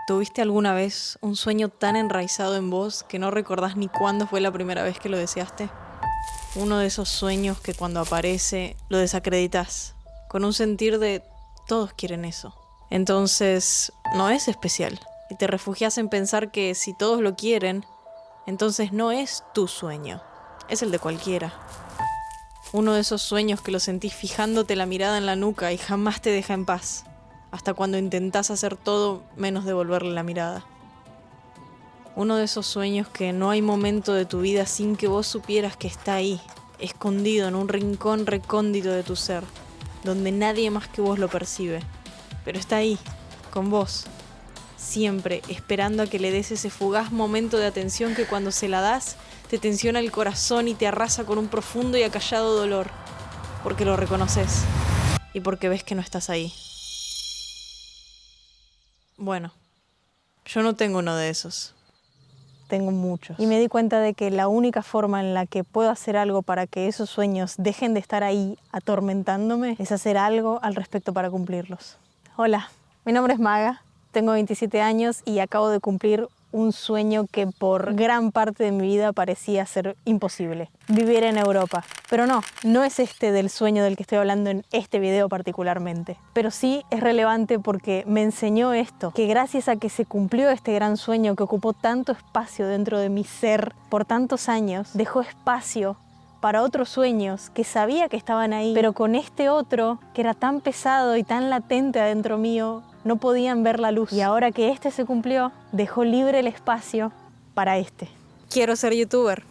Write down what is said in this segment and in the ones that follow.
¿Tuviste alguna vez un sueño tan enraizado en vos que no recordás ni cuándo fue la primera vez que lo deseaste? Uno de esos sueños que cuando aparece lo desacreditas, con un sentir de todos quieren eso. Entonces no es especial y te refugias en pensar que si todos lo quieren, entonces no es tu sueño, es el de cualquiera. Uno de esos sueños que lo sentís fijándote la mirada en la nuca y jamás te deja en paz, hasta cuando intentás hacer todo menos devolverle la mirada. Uno de esos sueños que no hay momento de tu vida sin que vos supieras que está ahí, escondido en un rincón recóndito de tu ser, donde nadie más que vos lo percibe, pero está ahí, con vos, siempre esperando a que le des ese fugaz momento de atención que cuando se la das, te tensiona el corazón y te arrasa con un profundo y acallado dolor, porque lo reconoces y porque ves que no estás ahí. Bueno, yo no tengo uno de esos. Tengo muchos. Y me di cuenta de que la única forma en la que puedo hacer algo para que esos sueños dejen de estar ahí atormentándome es hacer algo al respecto para cumplirlos. Hola, mi nombre es Maga, tengo 27 años y acabo de cumplir un sueño que por gran parte de mi vida parecía ser imposible. Vivir en Europa. Pero no es este del sueño del que estoy hablando en este video particularmente. Pero sí es relevante porque me enseñó esto, que gracias a que se cumplió este gran sueño que ocupó tanto espacio dentro de mi ser por tantos años, dejó espacio para otros sueños que sabía que estaban ahí, pero con este otro, que era tan pesado y tan latente adentro mío, no podían ver la luz. Y ahora que este se cumplió, dejó libre el espacio para este. Quiero ser youtuber.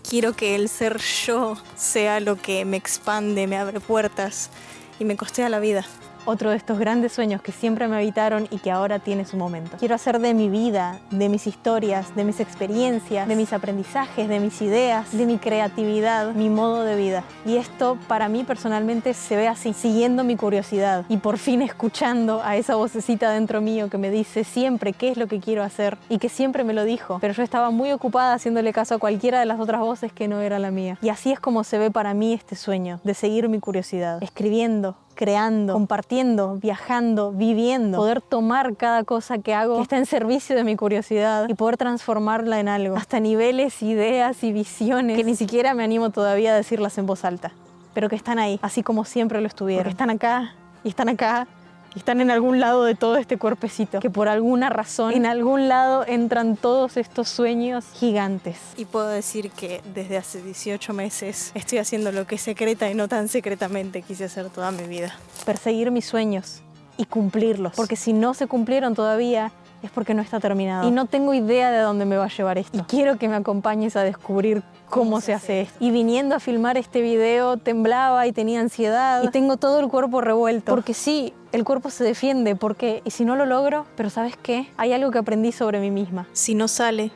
Quiero que el ser yo sea lo que me expande, me abre puertas y me costea la vida. Otro de estos grandes sueños que siempre me habitaron y que ahora tiene su momento. Quiero hacer de mi vida, de mis historias, de mis experiencias, de mis aprendizajes, de mis ideas, de mi creatividad, mi modo de vida. Y esto para mí personalmente se ve así, siguiendo mi curiosidad y por fin escuchando a esa vocecita dentro mío que me dice siempre qué es lo que quiero hacer y que siempre me lo dijo, pero yo estaba muy ocupada haciéndole caso a cualquiera de las otras voces que no era la mía. Y así es como se ve para mí este sueño, de seguir mi curiosidad, escribiendo, creando, compartiendo, viajando, viviendo, poder tomar cada cosa que hago que está en servicio de mi curiosidad y poder transformarla en algo, hasta niveles, ideas y visiones que ni siquiera me animo todavía a decirlas en voz alta, pero que están ahí, así como siempre lo estuvieron. Porque están acá, y están acá, y están en algún lado de todo este cuerpecito, que por alguna razón, en algún lado entran todos estos sueños gigantes. Y puedo decir que desde hace 18 meses estoy haciendo lo que secreta y no tan secretamente quise hacer toda mi vida. Perseguir mis sueños y cumplirlos, porque si no se cumplieron todavía, es porque no está terminado. Y no tengo idea de dónde me va a llevar esto. Y quiero que me acompañes a descubrir cómo se hace esto. Y viniendo a filmar este video, temblaba y tenía ansiedad. Y tengo todo el cuerpo revuelto. Porque sí, el cuerpo se defiende. Porque, ¿y si no lo logro? Pero ¿sabes qué? Hay algo que aprendí sobre mí misma. Si no sale,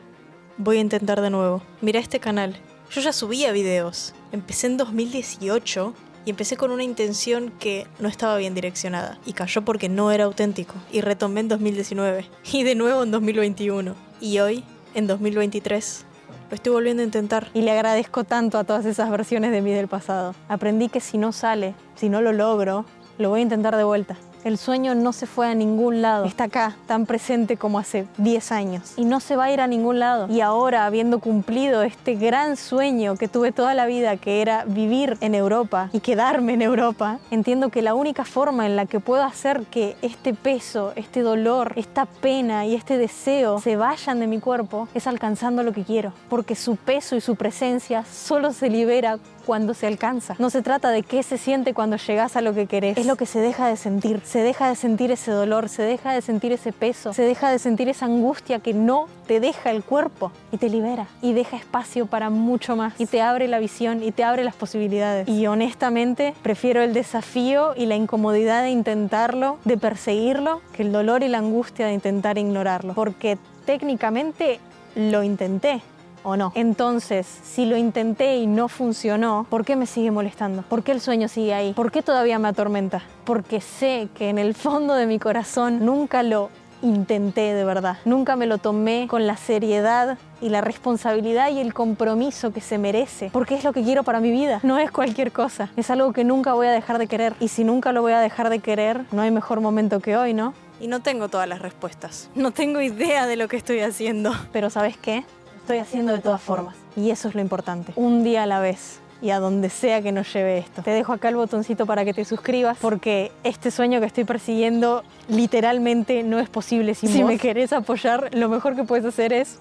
voy a intentar de nuevo. Mira este canal. Yo ya subía videos. Empecé en 2018. Y empecé con una intención que no estaba bien direccionada. Y cayó porque no era auténtico. Y retomé en 2019. Y de nuevo en 2021. Y hoy, en 2023, lo estoy volviendo a intentar. Y le agradezco tanto a todas esas versiones de mí del pasado. Aprendí que si no sale, si no lo logro, lo voy a intentar de vuelta. El sueño no se fue a ningún lado. Está acá, tan presente como hace 10 años. Y no se va a ir a ningún lado. Y ahora, habiendo cumplido este gran sueño que tuve toda la vida, que era vivir en Europa y quedarme en Europa, entiendo que la única forma en la que puedo hacer que este peso, este dolor, esta pena y este deseo se vayan de mi cuerpo es alcanzando lo que quiero. Porque su peso y su presencia solo se libera cuando se alcanza. No se trata de qué se siente cuando llegas a lo que querés. Es lo que se deja de sentir. Se deja de sentir ese dolor, se deja de sentir ese peso, se deja de sentir esa angustia que no te deja el cuerpo y te libera y deja espacio para mucho más y te abre la visión y te abre las posibilidades. Y honestamente prefiero el desafío y la incomodidad de intentarlo, de perseguirlo, que el dolor y la angustia de intentar ignorarlo. Porque técnicamente lo intenté. ¿O no? Entonces, si lo intenté y no funcionó, ¿por qué me sigue molestando? ¿Por qué el sueño sigue ahí? ¿Por qué todavía me atormenta? Porque sé que en el fondo de mi corazón nunca lo intenté de verdad. Nunca me lo tomé con la seriedad y la responsabilidad y el compromiso que se merece, porque es lo que quiero para mi vida, no es cualquier cosa. Es algo que nunca voy a dejar de querer, y si nunca lo voy a dejar de querer, no hay mejor momento que hoy, ¿no? Y no tengo todas las respuestas. No tengo idea de lo que estoy haciendo. Pero ¿sabes qué? Estoy haciendo de todas formas. Y eso es lo importante. Un día a la vez. Y a donde sea que nos lleve esto. Te dejo acá el botoncito para que te suscribas, porque este sueño que estoy persiguiendo literalmente no es posible sin vos. Si me querés apoyar, lo mejor que puedes hacer es...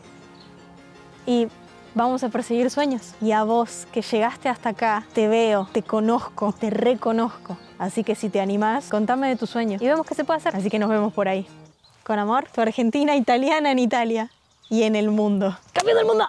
Y vamos a perseguir sueños. Y a vos que llegaste hasta acá, te veo, te conozco, te reconozco. Así que si te animás, contame de tus sueños y vemos qué se puede hacer. Así que nos vemos por ahí. Con amor, tu Argentina italiana en Italia y en el mundo. ¡Cambio del mundo!